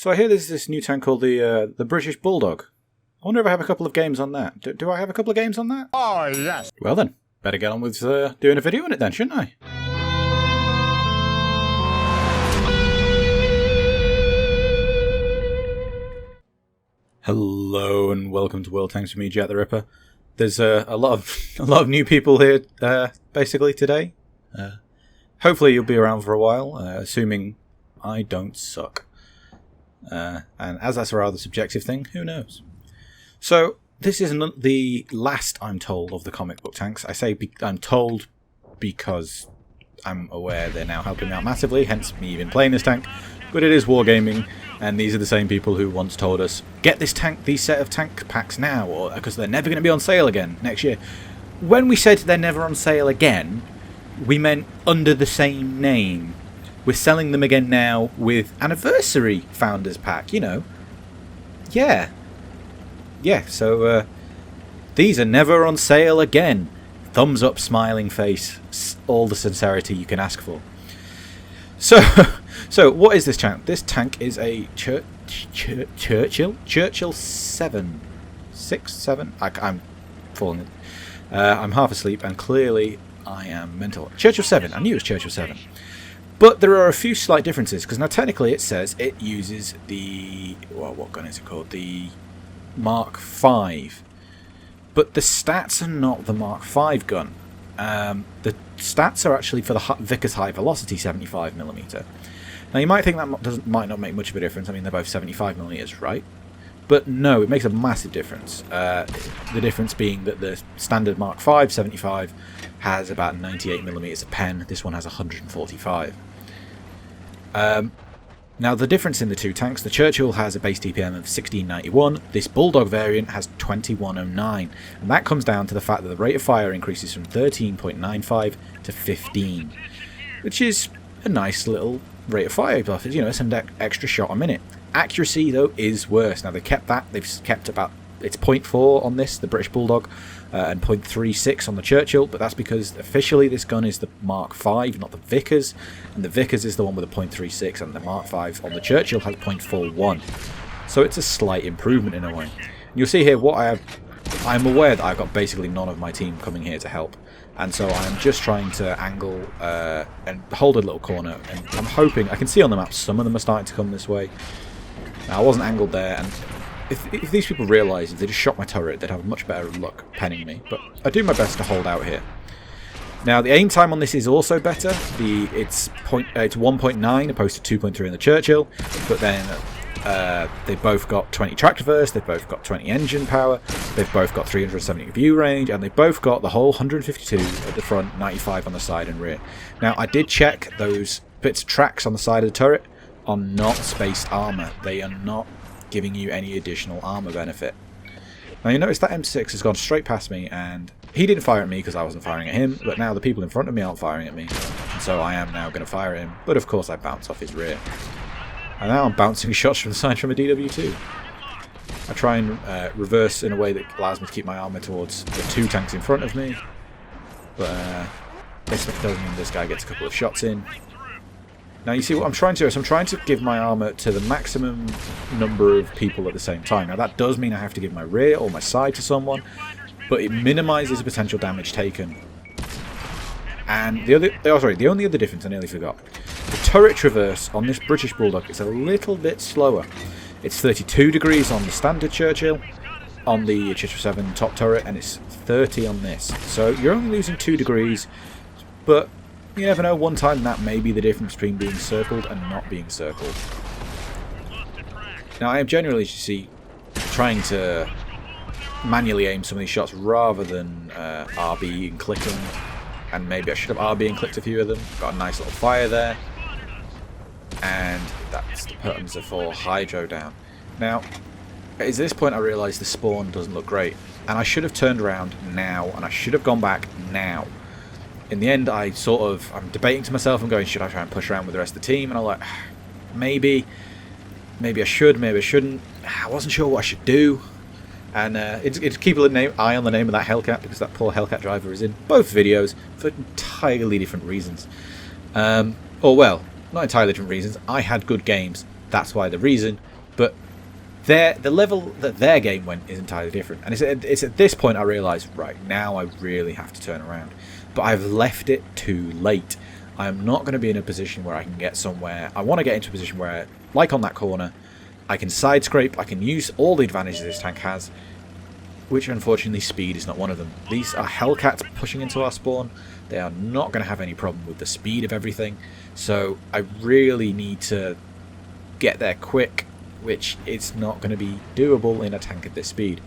So I hear there's this new tank called the British Bulldog. I wonder if I have a couple of games on that. Do I have a couple of games on that? Oh, yes. Well then, better get on with doing a video on it then, shouldn't I? Hello and welcome to World Tanks with me, Jack the Ripper. There's a lot of new people here, basically today. Hopefully you'll be around for a while, assuming I don't suck. And as that's a rather subjective thing, who knows? So this isn't the last, I'm told, of the comic book tanks. I say I'm told because I'm aware they're now helping me out massively, hence me even playing this tank. But it is wargaming, and these are the same people who once told us, get these set of tank packs now, or because they're never going to be on sale again next year. When we said they're never on sale again, we meant under the same name. We're selling them again now with Anniversary Founders Pack, you know. Yeah. Yeah, so these are never on sale again. Thumbs up, smiling face, all the sincerity you can ask for. So what is this tank? This tank is a Churchill 7. 6, 7? I'm falling. I'm half asleep and clearly I am mental. Churchill 7. I knew it was Churchill 7. But there are a few slight differences, because now technically it says it uses the... well, what gun is it called? The Mark V. But the stats are not the Mark V gun. The stats are actually for the Vickers High Velocity 75mm. Now you might think that might not make much of a difference. I mean, they're both 75mm, right? But no, it makes a massive difference. The difference being that the standard Mark V 75 has about 98mm of pen. This one has 145. Now the difference in the two tanks, the Churchill has a base DPM of 1691, this Bulldog variant has 2109, and that comes down to the fact that the rate of fire increases from 13.95 to 15, which is a nice little rate of fire buff. You know, it's an extra shot a minute. Accuracy though is worse. Now they've kept about, it's 0.4 on this, the British Bulldog, and 0.36 on the Churchill, but that's because officially this gun is the Mark V, not the Vickers, and the Vickers is the one with a 0.36, and the Mark V on the Churchill has 0.41. So it's a slight improvement in a way. And you'll see here what I'm aware that I've got basically none of my team coming here to help, and so I'm just trying to angle and hold a little corner, and I'm hoping, I can see on the map some of them are starting to come this way. Now I wasn't angled there, and if these people realised if they just shot my turret, they'd have much better luck penning me. But I do my best to hold out here. Now the aim time on this is also better. It's 1.9 opposed to 2.3 in the Churchill. But then they've both got 20 track traverse, they've both got 20 engine power, they've both got 370 view range, and they've both got the whole 152 at the front, 95 on the side and rear. Now I did check those bits of tracks on the side of the turret are not spaced armour. They are not giving you any additional armour benefit. Now you notice that M6 has gone straight past me, and he didn't fire at me because I wasn't firing at him, but now the people in front of me aren't firing at me, and so I am now going to fire at him, but of course I bounce off his rear. And now I'm bouncing shots from the side from a DW2. I try and reverse in a way that allows me to keep my armour towards the two tanks in front of me, but this does mean this guy gets a couple of shots in. Now you see what I'm trying to do is I'm trying to give my armour to the maximum number of people at the same time. Now that does mean I have to give my rear or my side to someone, but it minimises the potential damage taken. And the only other difference I nearly forgot. The turret traverse on this British Bulldog is a little bit slower. It's 32 degrees on the standard Churchill, on the Churchill 7 top turret, and it's 30 on this. So you're only losing 2 degrees, but you never know, one time that may be the difference between being circled and not being circled. Now I am generally, you see, trying to manually aim some of these shots rather than RB and clicking, and maybe I should have RB and clicked a few of them. Got a nice little fire there, and that's the Pertums for Hydro down. Now at this point I realise the spawn doesn't look great, and I should have turned around now, and I should have gone back now. In the end, I'm debating to myself, I'm going, should I try and push around with the rest of the team? And I'm like, maybe I should, maybe I shouldn't. I wasn't sure what I should do. And it's keep an eye on the name of that Hellcat, because that poor Hellcat driver is in both videos for entirely different reasons. Or well, not entirely different reasons. I had good games. That's why the reason. But the level that their game went is entirely different. And it's at this point I realise, right, now I really have to turn around. But I've left it too late. I am not going to be in a position where I can get somewhere. I want to get into a position where, like on that corner, I can side scrape, I can use all the advantages this tank has, which unfortunately speed is not one of them. These are Hellcats pushing into our spawn. They are not going to have any problem with the speed of everything. So I really need to get there quick, which is not going to be doable in a tank at this speed.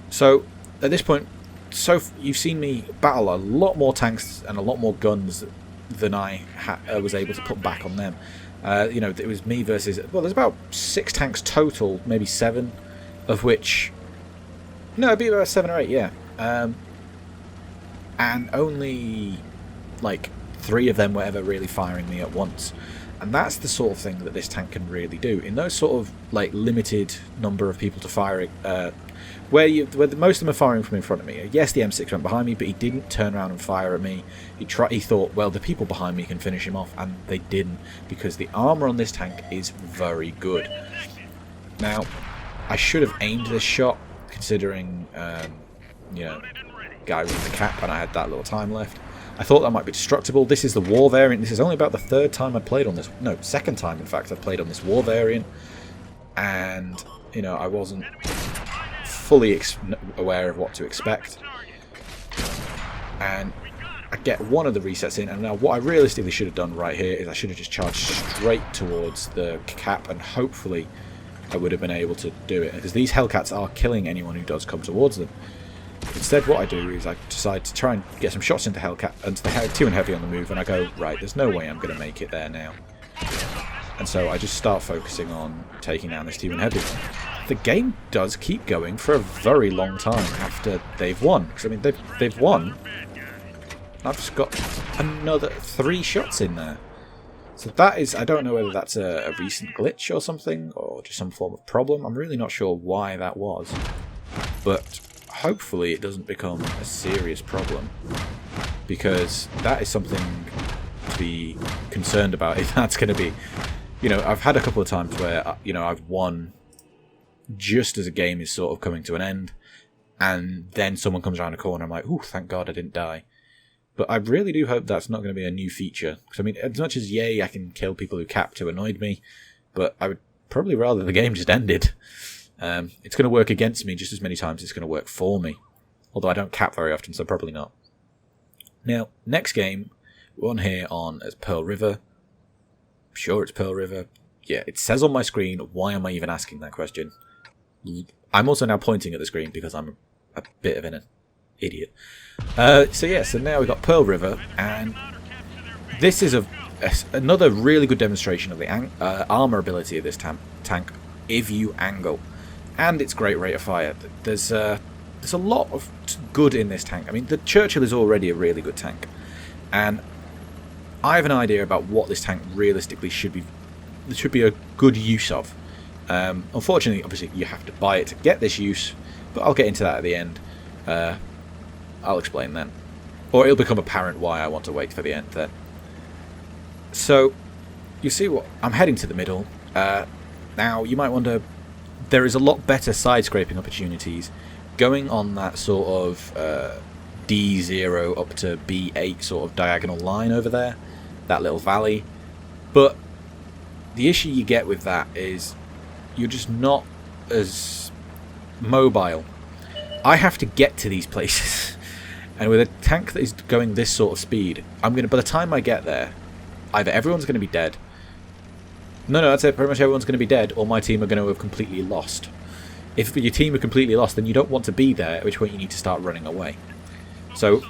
So at this point, you've seen me battle a lot more tanks and a lot more guns than I was able to put back on them. You know, it was me versus, well, there's about 6 tanks total, maybe 7, of which, no, it'd be about 7 or 8, yeah. And only like 3 of them were ever really firing me at once. And that's the sort of thing that this tank can really do. In those sort of like limited number of people to fire it, where most of them are firing from in front of me. Yes, the M6 went behind me, but he didn't turn around and fire at me. He thought, well, the people behind me can finish him off, and they didn't, because the armor on this tank is very good. Now, I should have aimed this shot, considering, you know, guy with the cap, and I had that little time left. I thought that might be destructible. This is the war variant. This is only about the 3rd time I played on this. No, 2nd time, in fact, I've played on this war variant. And, you know, I wasn't fully aware of what to expect. And I get one of the resets in. And now what I realistically should have done right here is I should have just charged straight towards the cap. And hopefully I would have been able to do it. Because these Hellcats are killing anyone who does come towards them. Instead, what I do is I decide to try and get some shots into Hellcat, into the T1 Heavy on the move, and I go, right, there's no way I'm going to make it there now. And so I just start focusing on taking down this T1 Heavy. The game does keep going for a very long time after they've won. Because, I mean, they've won. I've just got another 3 shots in there. So that is, I don't know whether that's a recent glitch or something, or just some form of problem. I'm really not sure why that was. But hopefully it doesn't become a serious problem, because that is something to be concerned about if that's going to be, you know, I've had a couple of times where, you know, I've won just as a game is sort of coming to an end, and then someone comes around a corner, I'm like, ooh, thank God I didn't die. But I really do hope that's not going to be a new feature, because I mean, as much as yay, I can kill people who capped who annoyed me, but I would probably rather the game just ended. It's going to work against me just as many times as it's going to work for me. Although I don't cap very often, so probably not. Now, next game, one here on as Pearl River. I'm sure it's Pearl River. Yeah, it says on my screen. Why am I even asking that question? I'm also now pointing at the screen because I'm a bit of an idiot. So now we've got Pearl River, and this is another really good demonstration of the armor ability of this tank if you angle. And its great rate of fire. There's a lot of good in this tank. I mean, the Churchill is already a really good tank, and I have an idea about what this tank realistically should be a good use of. Unfortunately, obviously, you have to buy it to get this use, but I'll get into that at the end. I'll explain then, or it'll become apparent why I want to wait for the end then. So, you see what I'm heading to the middle. Now, you might wonder, there is a lot better side-scraping opportunities going on that sort of D0 up to B8 sort of diagonal line over there, that little valley. But the issue you get with that is you're just not as mobile. I have to get to these places, and with a tank that is going this sort of speed, by the time I get there, either everyone's going to be dead. No, I'd say pretty much everyone's going to be dead, or my team are going to have completely lost. If your team are completely lost, then you don't want to be there, at which point you need to start running away. So,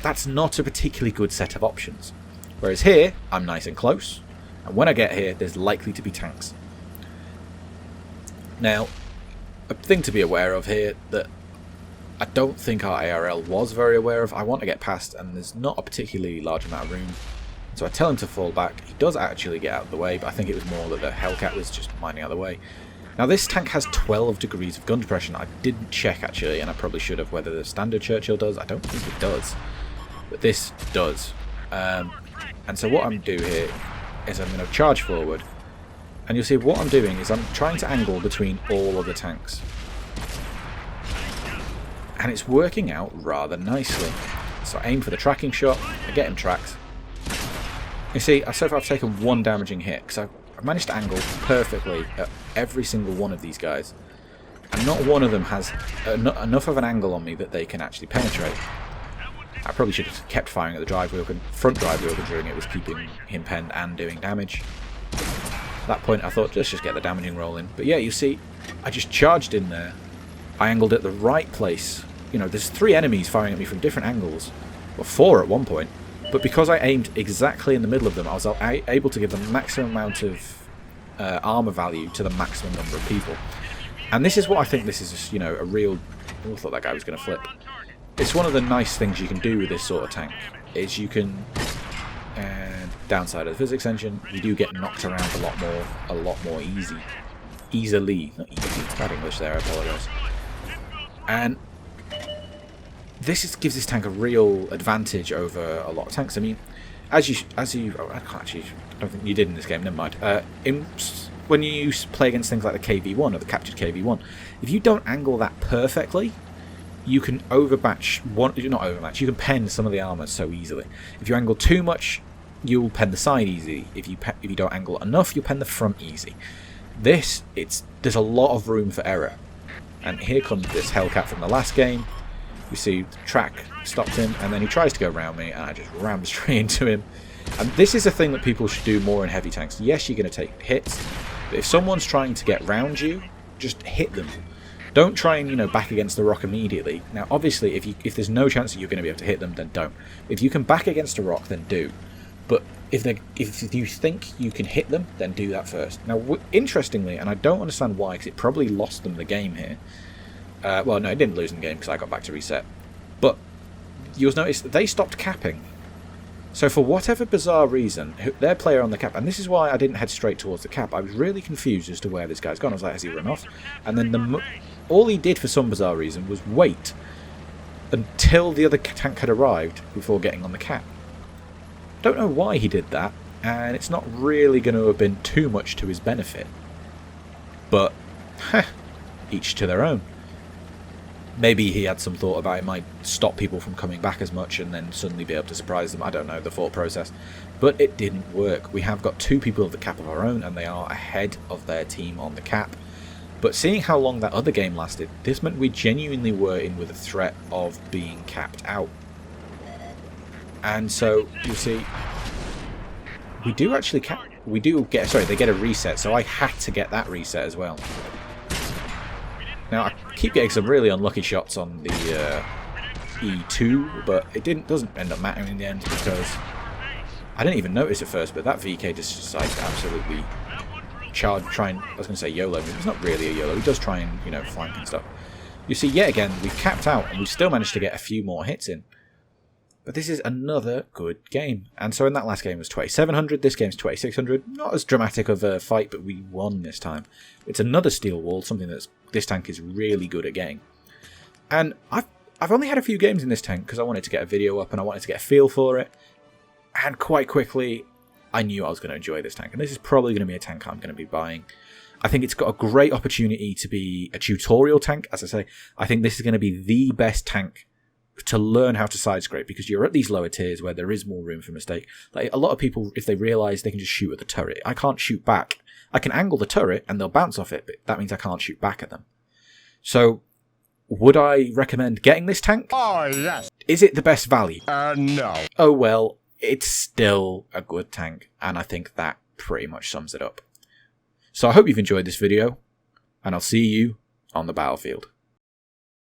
that's not a particularly good set of options. Whereas here, I'm nice and close, and when I get here, there's likely to be tanks. Now, a thing to be aware of here that I don't think our ARL was very aware of. I want to get past, and there's not a particularly large amount of room. So I tell him to fall back. He does actually get out of the way, but I think it was more that the Hellcat was just mining out of the way. Now this tank has 12 degrees of gun depression. I didn't check actually, and I probably should have, whether the standard Churchill does. I don't think it does, but this does. And so what I'm going to do here is I'm going to charge forward, And you'll see what I'm doing is I'm trying to angle between all of the tanks. And it's working out rather nicely. So I aim for the tracking shot, I get him tracked. You see, so far I've taken one damaging hit, because I've managed to angle perfectly at every single one of these guys. And not one of them has enough of an angle on me that they can actually penetrate. I probably should have kept firing at the front drive wheel, considering it was keeping him penned and doing damage. At that point I thought, let's just get the damaging roll in. But yeah, you see, I just charged in there. I angled at the right place. You know, there's 3 enemies firing at me from different angles. Well, 4 at one point. But because I aimed exactly in the middle of them, I was able to give the maximum amount of armor value to the maximum number of people. And this is what I think this is, just, you know, a real... Oh, I thought that guy was going to flip. It's one of the nice things you can do with this sort of tank, is you can... downside of the physics engine, you do get knocked around a lot more easily. Not easy, bad English there, I apologise. And this gives this tank a real advantage over a lot of tanks. I mean, I don't think you did in this game, never mind. When you play against things like the KV-1 or the captured KV-1, if you don't angle that perfectly, you can you can pen some of the armour so easily. If you angle too much, you'll pen the side easy. If you don't angle enough, you'll pen the front easy. There's a lot of room for error. And here comes this Hellcat from the last game. You see, the track stopped him, and then he tries to go around me, and I just rammed straight into him. And this is a thing that people should do more in heavy tanks. Yes, you're going to take hits, but if someone's trying to get round you, just hit them. Don't try and, back against the rock immediately. Now, obviously, if there's no chance that you're going to be able to hit them, then don't. If you can back against a rock, then do. But if you think you can hit them, then do that first. Now, interestingly, and I don't understand why, because it probably lost them the game here. Well, no, it didn't lose in the game because I got back to reset. But you'll notice that they stopped capping. So for whatever bizarre reason, their player on the cap, and this is why I didn't head straight towards the cap, I was really confused as to where this guy's gone. I was like, has he run off? And then all he did for some bizarre reason was wait until the other tank had arrived before getting on the cap. Don't know why he did that, and it's not really going to have been too much to his benefit. But, each to their own. Maybe he had some thought about it might stop people from coming back as much and then suddenly be able to surprise them. I don't know the thought process. But it didn't work. We have got 2 people at the cap of our own, and they are ahead of their team on the cap. But seeing how long that other game lasted, this meant we genuinely were in with a threat of being capped out. And so, you see, they get a reset, so I had to get that reset as well. Now, I keep getting some really unlucky shots on the E2, but it doesn't end up mattering in the end, because I didn't even notice at first, but that VK just decides to absolutely I was going to say YOLO, but it's not really a YOLO. He does try and, flank and stuff. You see, yet again, we've capped out, and we've still managed to get a few more hits in. But this is another good game. And so in that last game was 2700, this game's 2600. Not as dramatic of a fight, but we won this time. It's another steel wall, something that this tank is really good at getting. And I've only had a few games in this tank because I wanted to get a video up and I wanted to get a feel for it. And quite quickly, I knew I was going to enjoy this tank. And this is probably going to be a tank I'm going to be buying. I think it's got a great opportunity to be a tutorial tank. As I say, I think this is going to be the best tank to learn how to side scrape, because you're at these lower tiers where there is more room for mistake. Like, a lot of people, if they realise they can just shoot at the turret, I can't shoot back. I can angle the turret and they'll bounce off it, but that means I can't shoot back at them. So, would I recommend getting this tank? Oh, yes. Is it the best value? No. Oh well, it's still a good tank, and I think that pretty much sums it up. So I hope you've enjoyed this video, and I'll see you on the battlefield.